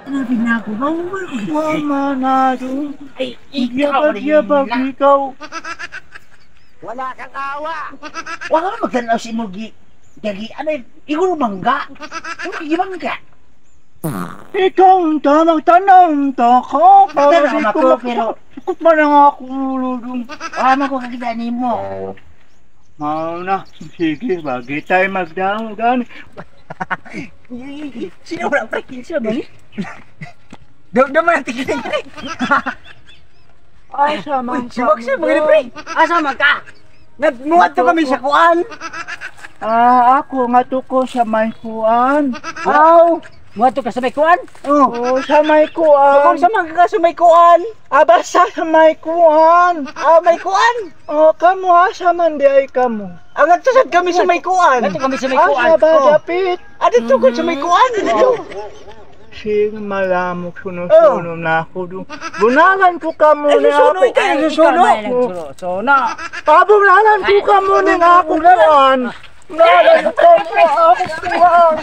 Sinabi na ako, Mama na doon. ay, ikaw rin Yabag, na. ikaw. Wala kang awa. Wala ka magtanaw si Mugi. Dagi, ano yun? Iguro mangga. Hindi mangga. Ikaw ang tamang tanong to ko. Tanong ako, pero- Sukot man lang ako ulo doon. Wala ko kakita ni mo. Mao na. Sige, bagi tayo magdang. Sino wala pre? Sino ba ni? Doon man natin kita pre. Ay, sama Si Maxi mo gini pre. Asa man ka? Nagmuhat to kami sa kuan. Ako nga to ko sa may kuan. Aw, muhat to ka sa may kuan? Oh, sa may Kung kuan. sa man ka sa may kuan? Basta sa may kuan. May kuan. Oh, kamu asa man di ay kamu. Ang atasad kami sa may kuan. Ato kami sa may Asa kuan. ba dapit? Dito ko sa may kuan. Dito. Sige, malamok suno-suno na ako doon. Bunalan ko ka muna Susuno ako. ikaw, susuno. Susuno. Pabunalan ko ka muna ako kuan. Bunalan ko mo ako kuan.